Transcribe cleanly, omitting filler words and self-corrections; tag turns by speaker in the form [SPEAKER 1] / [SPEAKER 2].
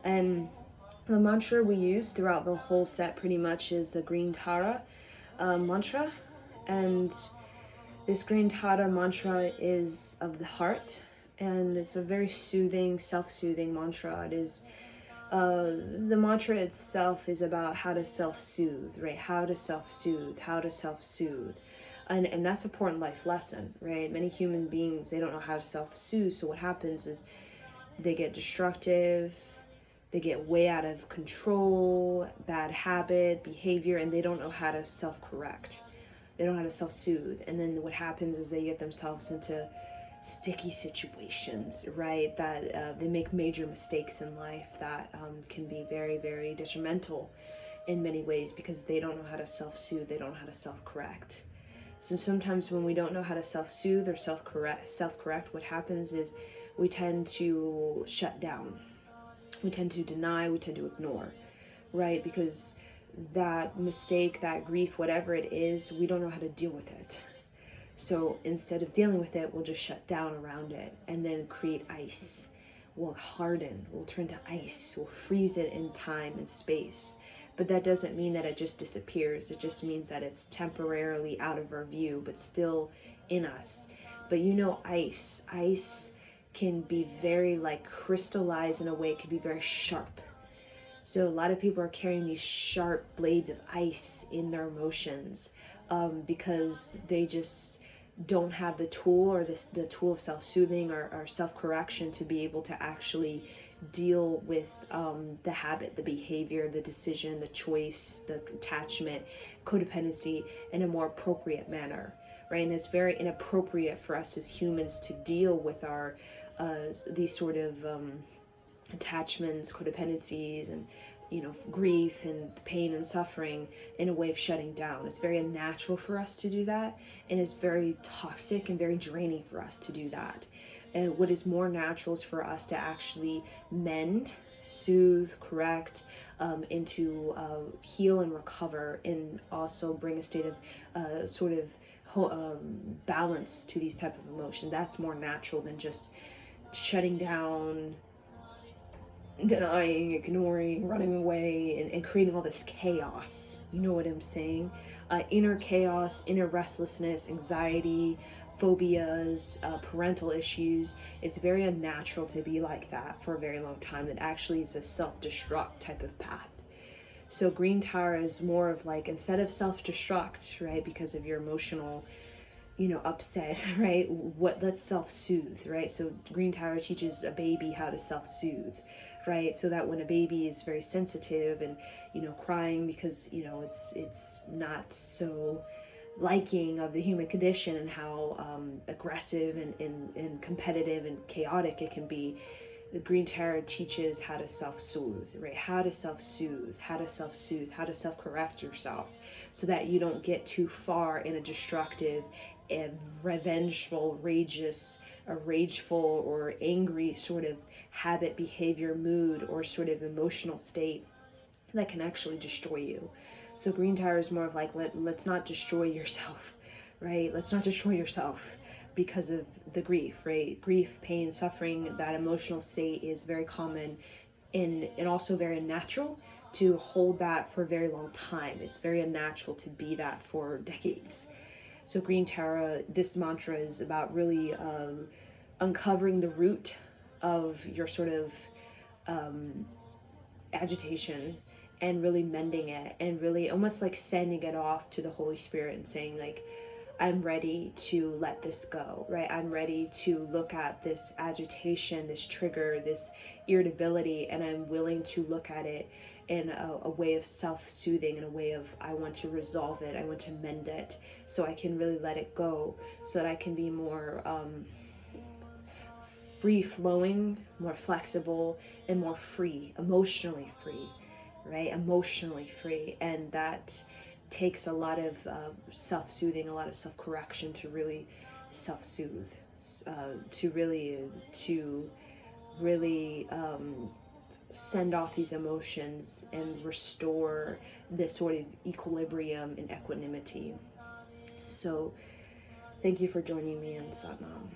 [SPEAKER 1] And the mantra we use throughout the whole set pretty much is the Green Tara mantra. And this Green Tara mantra is of the heart, and it's a very soothing, self-soothing mantra. It is the mantra itself is about how to self-soothe, right? How to self-soothe, how to self-soothe. And that's an important life lesson, right? Many human beings, they don't know how to self-soothe. So what happens is they get destructive, they get way out of control, bad habit, behavior, and they don't know how to self-correct. They don't know how to self-soothe. And then what happens is they get themselves into sticky situations, right? That they make major mistakes in life that can be very, very detrimental in many ways because they don't know how to self-soothe, they don't know how to self-correct. So sometimes when we don't know how to self-soothe or self-correct, what happens is we tend to shut down. We tend to deny, we tend to ignore, right? Because that mistake, that grief, whatever it is, we don't know how to deal with it. So instead of dealing with it, we'll just shut down around it and then create ice. We'll harden, we'll turn to ice, we'll freeze it in time and space. But that doesn't mean that it just disappears. It just means that it's temporarily out of our view, but still in us. But ice can be very like crystallized in a way. It can be very sharp. So a lot of people are carrying these sharp blades of ice in their emotions because they just don't have the tool or the tool of self-soothing or self-correction to be able to actually deal with the habit, the behavior, the decision, the choice, the attachment, codependency in a more appropriate manner, right? And it's very inappropriate for us as humans to deal with our these sort of attachments, codependencies, and grief and pain and suffering in a way of shutting down. It's very unnatural for us to do that, and it's very toxic and very draining for us to do that. And what is more natural is for us to actually mend, soothe, correct, into heal and recover, and also bring a state of balance to these type of emotions. That's more natural than just shutting down, denying, ignoring, running away, and creating all this chaos. You know what I'm saying? Inner chaos, inner restlessness, anxiety, phobias, parental issues. It's very unnatural to be like that for a very long time. It actually is a self-destruct type of path. So Green Tara is more of like, instead of self-destruct, right, because of your emotional upset, right? Let's self-soothe, right? So Green Tara teaches a baby how to self-soothe, right? So that when a baby is very sensitive and crying because it's not so liking of the human condition and how aggressive and competitive and chaotic it can be, the Green Tara teaches how to self-soothe, right? How to self-soothe, how to self-soothe, how to self-correct yourself so that you don't get too far in a destructive and revengeful, rageful or angry sort of habit, behavior, mood, or sort of emotional state that can actually destroy you. So Green Tara is more of like, let's not destroy yourself, right? Let's not destroy yourself because of the grief, right? Grief, pain, suffering, that emotional state is very common and also very unnatural to hold that for a very long time. It's very unnatural to be that for decades. So Green Tara, this mantra is about really uncovering the root of your sort of agitation and really mending it and really almost like sending it off to the Holy Spirit and saying like, I'm ready to let this go, right? I'm ready to look at this agitation, this trigger, this irritability, and I'm willing to look at it in a way of self-soothing, in a way of, I want to resolve it, I want to mend it, so I can really let it go, so that I can be more free-flowing, more flexible, and more free, emotionally free, right? Emotionally free. And that takes a lot of self-soothing, a lot of self-correction to really self-soothe, to really send off these emotions and restore this sort of equilibrium and equanimity. So thank you for joining me in Satnam.